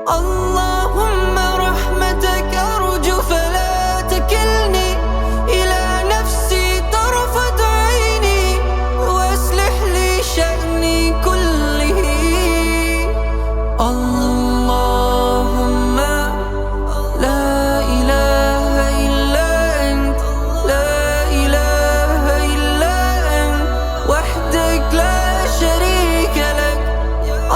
اللهم رحمتك أرجو فلا تكلني إلى نفسي طرفة عيني وأصلح لي شأني كله. اللهم لا إله إلا أنت، لا إله إلا أنت وحدك لا شريك لك.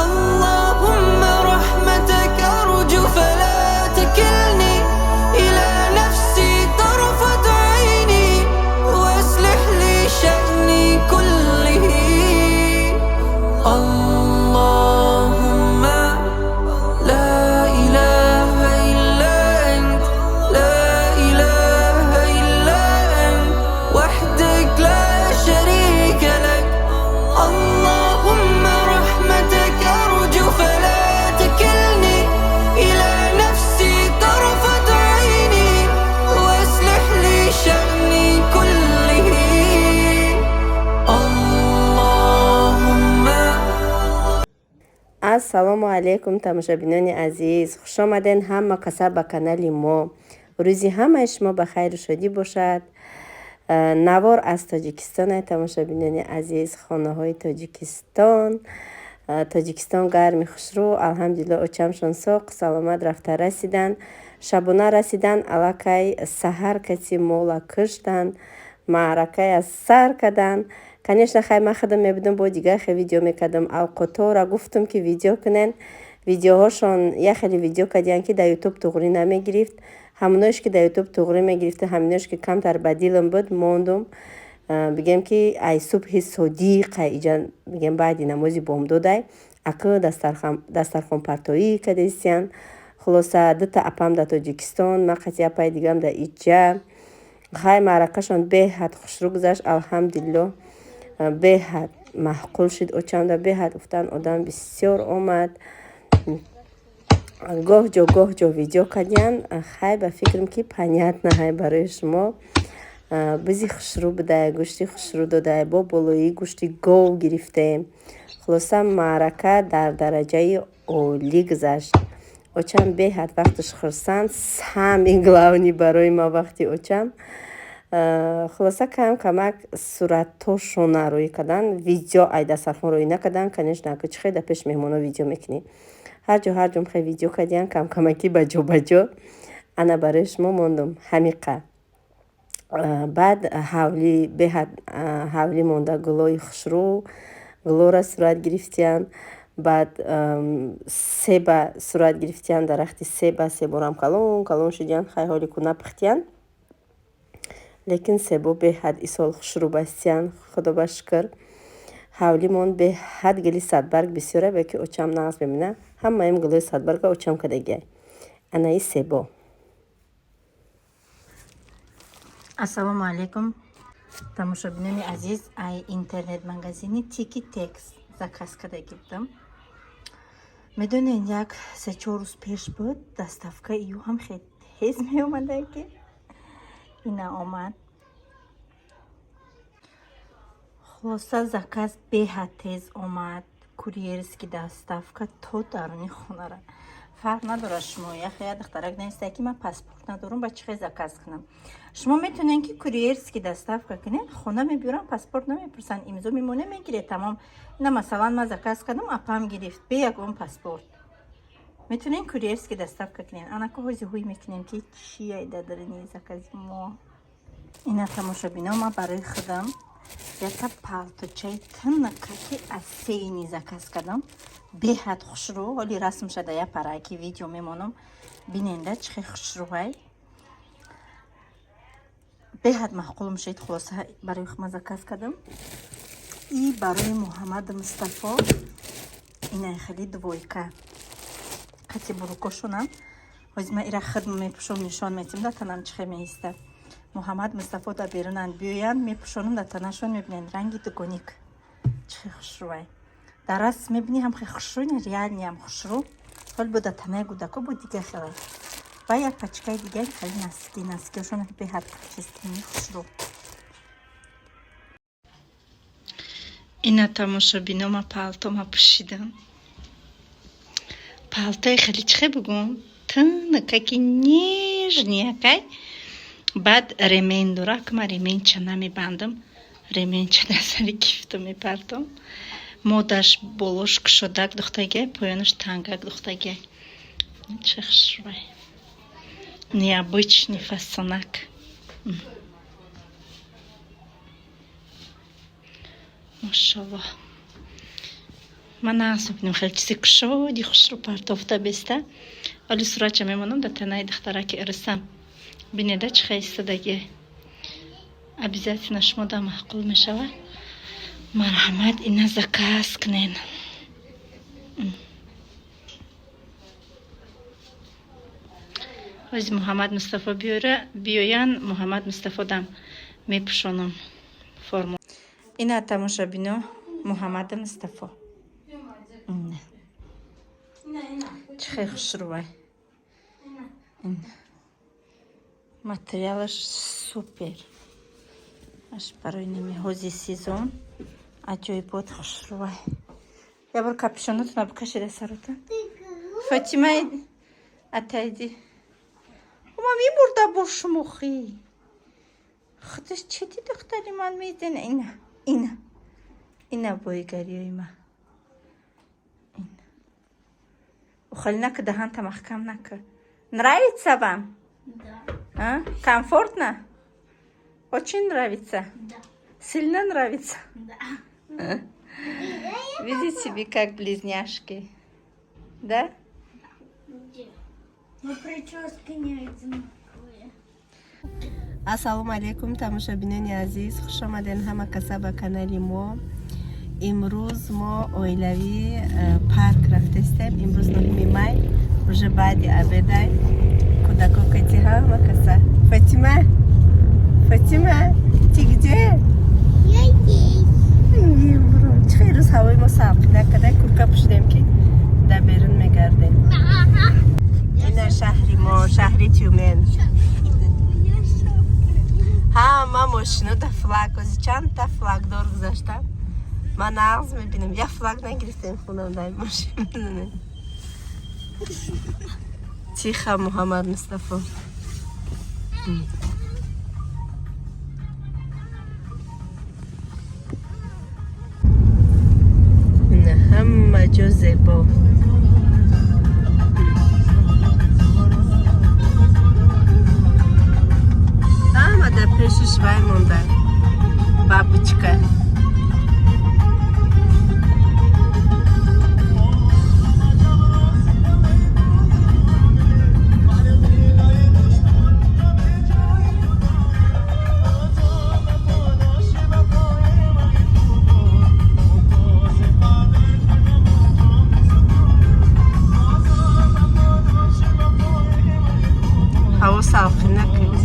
اللهم رحمتك أرجو فلا تكلني إلى نفسي طرفة عيني وأصلح لي شأني كله. اللهم لا إله إلا أنت، لا إله إلا أنت وحدك لا شريك لك. اللهم رحمتك أرجو فلا تكلني إلى نفسي طرفة عيني وأصلح لي شأني كله. اللهم ассалому алайкум тамошобинони азиз, хуш омаден ҳама каса ба канали мо. рӯзи ҳамаи шумо ба хайру шодӣ бошад. навор аз тоҷикистон тамошобинони азиз, хонаҳои тоҷикистон. тоҷикистон гарми хушрӯ, алҳамдулилло очамшон соқ саломат рафта расиданд. шабона расиданд, аллакай саҳар каси мола кыштанд, маъракай аз сар карданд. конечно хай ман худам мебудам бо дигар хе видео мекардам. авқотора гуфтам ки видео кунен. видеоҳошон я хеле видео кардиян ки дар ютуб туғрӣ намегирифт. ҳамонош ки дар ютуб туғрӣ мегирифт, ҳаминош ки камтар ба дилам буд мондум. бигем ки ай субҳи содиқ ай иҷа бигем баъди намози бомдодай ака дастархонпартоӣ кардесиян. хулоса дута апам дар тоҷикистон, ман қати апаи дигам дар иҷа. хай маъракашон беҳад хушрӯ гузашт, алҳамдулилло. беҳад маъқул шуд очамда, беҳад гуфтан одам бисёр омад. гоҳ ҷо видео кардиян. хай ба фикрам ки понятно ҳай барои шумо. бизи хушрӯ будай, гӯшти хушрӯ додай, бо болои гӯшти гов гирифтем. хулоса маърака дар дараҷаи олӣ гузашт. очам беҳад вақташ хурсанд, сами главни барои ман вақти очам. хулоса камак суратҳошона рӯй кардан, видео ай дастархон рӯй накардан. конечно ака чихел дар пеш меҳмоно видео мекунӣ, ҳарҷо мехел видео кардиян камаки баҷо ана барои шумо мондум ҳамиқа. баъд беҳад ҳавлӣ монда гулои хушрӯ, гулора сурат гирифтиян. баъд себа сурат гирифтиян, дарахти себорам калон шудиян, хай ҳоли ку напухтиян. лекин себо беҳад исол хушрӯ бастиян, худо ба шукр. ҳавлӣ монд беҳад гили садбарг бисёре, бе ки очам нағз мебина. ҳамаим гулои садбарга очам кадагиай. анаи себо. ассалому алайкум тамошобинони азиз, ай интернет магазини Tiki Tex заказ карда гирифтам. медонен як 3-4 рӯз пеш буд, доставка ию ҳам хеле тез меомада ки ина омад. хулоса заказ беҳад тез омад, курьерский доставка то даруни хонара. фарқ надорад шумо яхе духтарак наистае ки ман паспорт надорам, ба чихел заказ кунам. шумо метонен ки курьерский доставка кунен, хона мебиёран, паспорт намепурсан, имзо мимо намегиред, тамом. ина масалан ман заказ кардам, апам гирифт бе ягон паспорт. метонен курьерский доставка кунен. анака ҳозиҳоӣ мекунем ки чия дадарини закази мо. ина тамошобино, ман барои худам яка палточаи тиннака ки аз сеини заказ кардам. беҳад хушрӯ, ҳоли расм шуда я парай ки видео мемонам. биненда чихе хушрӯай. беҳад маъқулам шуд. хулоса барои худ заказ кардам. и барои Муҳаммад Мустафо, ина хеле двойка. қати бурукошунам. ҳозир ман ира худ мепӯшам, нишон метим да танам чихе меиста. Муҳаммад Мустафо да берунанд биёянд, мепӯшонам да танашон, мебинен ранги дугоник. чихе хушрӯай. дар раст мебини ҳам хеле хушрӯ, реални ҳам хушрӯ. ҳол буда танаи гудако бу дига хеле. ва як пачкаи дигари хеле наскиошон беҳад чистини хушрӯ. ина тамошобинома палтома пӯшидам. палтои хеле чихе бугум какие нежные, окей? Бад ремень дурак, ма ременча намебандам, ременча дасари кифту мепартам. Модаш болош кшодак духтаге, поянаш тангак духтаге. Чехшвай. Необычный фасонак. Машаллах. Мана асубним хелчиси кшоди хушру партофта беста. Али сурача мемонам да танай дахтараки ирсам. Бинеда чхайстадаге. Обязательно шмода махкул мешава. Мархамат ина заказ кнен. Ози Мухаммад Мустафа биоян Мухаммад Мустафа дам мепушонам форму. Ина тамошабино Мухаммад Мустафа. Чихай хушрувай. Материал супер. Аж порой нами хози сезон. А чё и под хушрувай. Я был капюшонот на букашире сарута. Фатима, отойди. Мами burada boşum oxi. Xudش چتی دختری من میزنه اینا بایگریوی ما این وخلی نکه دهان تا محکم نکه нравится вам? Да. Комфортно? Очень нравится? Да. Сильно нравится? Да. Видите себе как близняшки? Да? Но прическа не одинаковая. ассалому алейкум тамошабинони азиз, хуш омаден ҳама каса ба канали мо. имрӯз мо оилавӣ парк рафтастем. имрӯз 9 май, уже баъди абедай. кӯдакон кати ҳама каса. Фатима, ти где? Я здесь. чихе рӯз ҳавои мо салқин накарда, куртка пӯшидем ки дар берун мегардем. ина шаҳри мо, шаҳри Тюмен. ҳама мошинода флаг, ози чандта флагдор гузаштам. ман нағз мебинам, як флаг нагирифтем хунам дар мошина. тиха Муҳаммад Мустафо. ина ҳама ҷо зебо. ҳамада пешиш вай мондан. бабочка. ҳаво салқина кунед.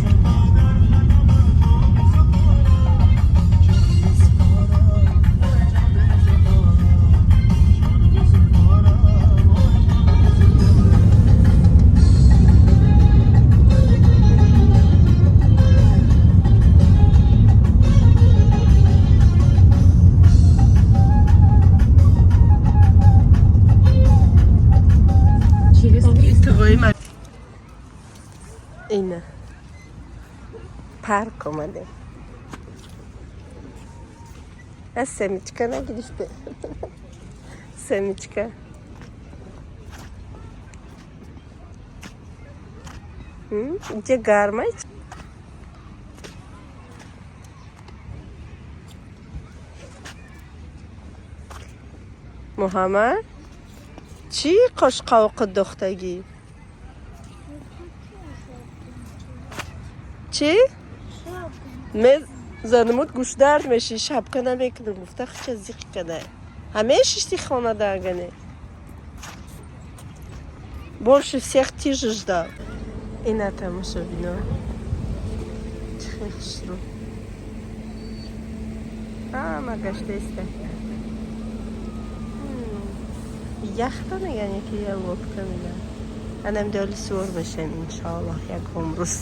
ина парк омадем. семечка нагирифте. семечка. инҷа гарма. муҳаммад чӣ қошқавоқи дохтагӣ? چی؟ زنمود گوش درد میشی شبکه نمیکنم گفته خیلی زیق کنه همه شیشتی خانه درگنه больше всех ти ждал. اینا تماشا بینا چه خوشرو ما گشته استه یختا نگن یکی یا وقتا میگن انم دالی سور بشم انشاءالله یک عمروز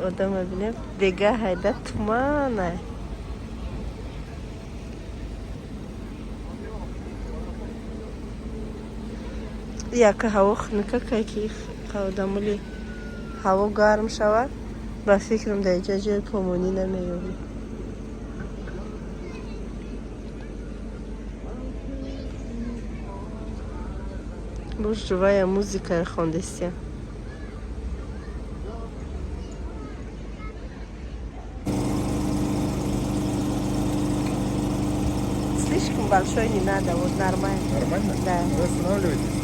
odam bibinib dega hayda tumana. яка ҳаво хунукака ки қавдамули ҳаво гарм шавад ба фикрам дар инҷа ҷои помонӣ намеёбӣ. буш ҷувая музикаро хондестия. Слишком большой не надо, вот нормально. Нормально? Да. Вы останавливаетесь?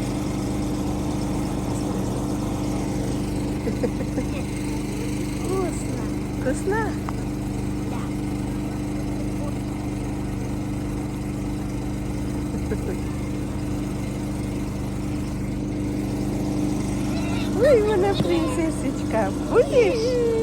Вкусно? Ой, моя принцессочка, будешь?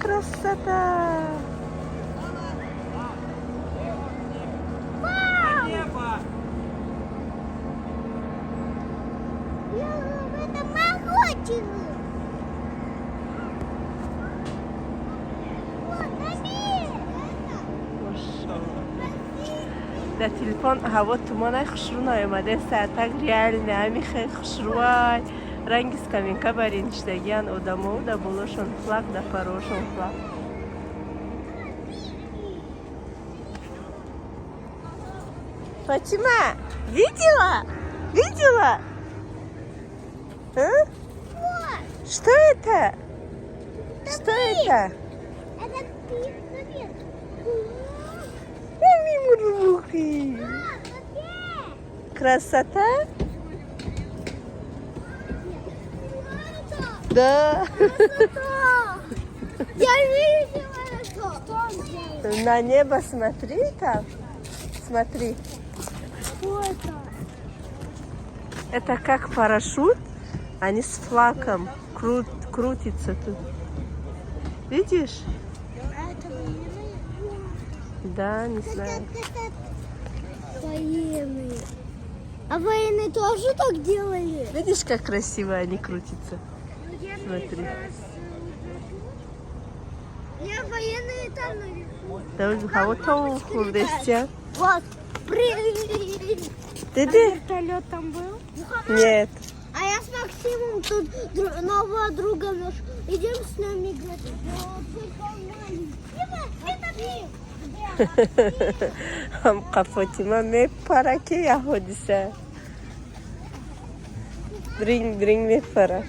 красота! Это молочек. در تلفن هوا تومانه خوشرو نایمده ساعتک ریال نمی خیلی خوشروای رنگی سکمینکا برین چتگیان ادامو دا بولوشون فلاک دا پروشون فلاک Фатима, видела? Видела? А? Что это? Что это? Это пицца. Мимурбухи. Красота? Да. Я видела это. Что он делает? На небо смотри там. Смотри. Что это? Это как парашют. Они с флагом крутятся тут. Видишь? Это военные? Да, не знаю. Военные. А военные тоже так делали? Видишь, как красиво они крутятся? Смотри. Я военные там наверху. Да, вот там курдесте. Вот. Ты? Вертолет там был? Нет. А я с Максимом тут нового друга наш. Идем с нами играть. हम Fatima में para के या हो दिशा. Bring me para.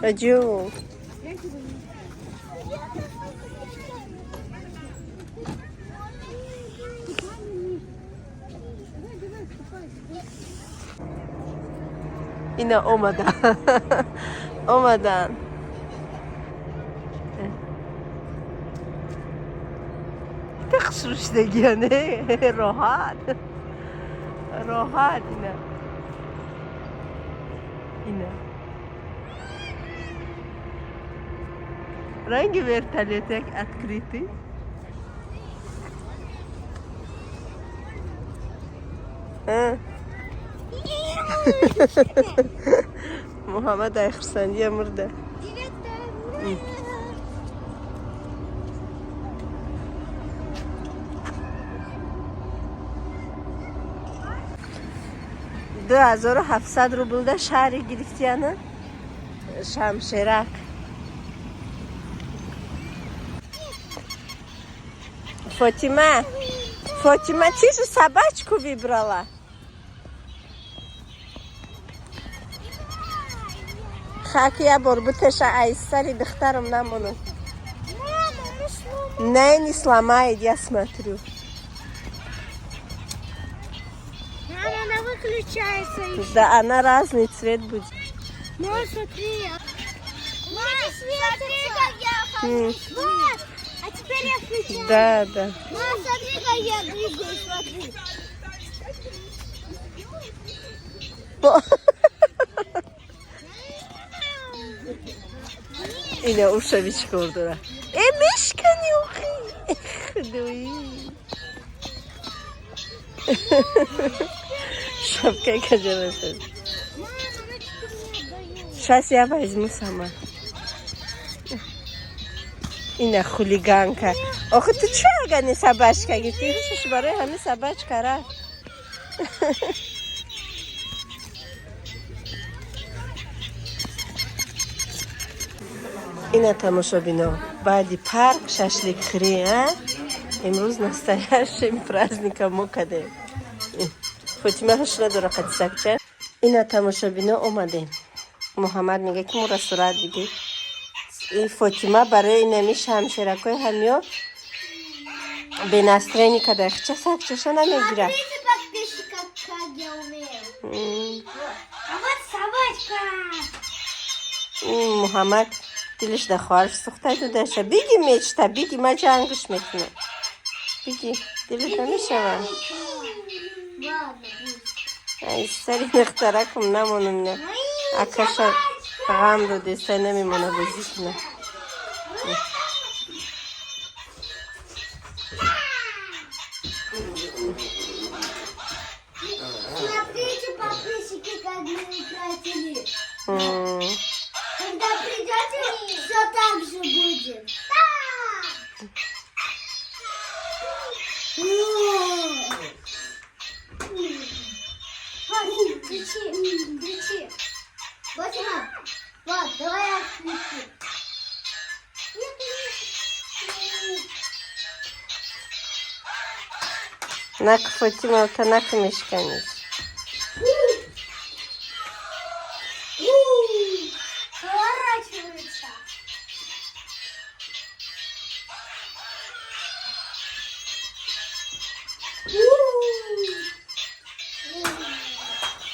Аджу. Yine olmadan. Olmadan. تخشوش دگیانه راحت راحت اینه رنگ vertaletek открытый. Muhammed Ayxırsandiye mırda. دو 2700 روبل شهری گرفتیانه شمشیرک. Фатима, ты же собачку выбрала? Как я борбутеша айсари дыхтаром намону. Не сломает, я смотрю. Мама, она выключается еще. Да, она разный цвет будет. Мама, смотри. Мама, смотри, как я хожу. Вот. А теперь я включаю. Да. Мама, смотри, как я двигаюсь, смотри. Yine uşaviçka orada. Meşka niyuhi. Шапкой кожаная. Сейчас я возьму сама. Ина хулиганка. Ох, ты чего не собачка? Ты видишь, баре, а не собачка, ра? Ина тамошобино. Бади парк, шашлик хри, а? امروز настоящим праздником мукаде. Фатима хошла дора хатсакча. Ина тамошобино омаде. Мухаммад میگه که مورا سرعت دیگه. این فاطمه برای اینمی شمشیرکای همیو به نسترینی که در چه سکچشو نمیگیره. Смотрите, подписчиков, как я умею. А вот собачка. محمد دلش در خواهرش سوخته تو داشته. بگی میچتا بگی ما جنگش میکنه. بگی دلت نمیشه. Ладно, пусть. ای سری نخترکم نمونم نه. اکشا غم رو دسته نمیمونه بزی کنه. Смотрите, подписчики, как мы утратили. م. Когда придете, все так же будет. Да! Кричи. Фатима, вот, давай я включу. نک فاطمه تا نک میشکنیش.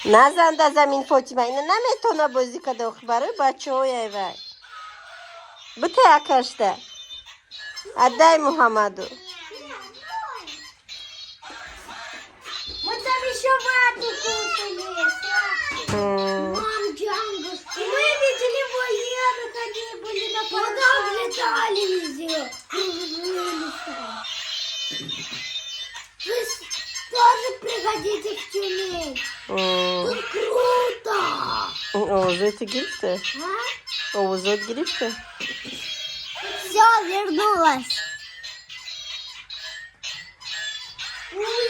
назан да замин Фотима, ина наметона бозӣ кадох барои бачаҳояй вай. Бите акашта. Отдай Мухаммаду. Мы там еще вату кушали. Мам, Джангл. И мы видели военных, они были на парах. Летали везде. Вы тоже приходите в Тюмень. Тут круто. Овузоти гирифта? А? Овузот гирифта? Все, вернулась. Ой,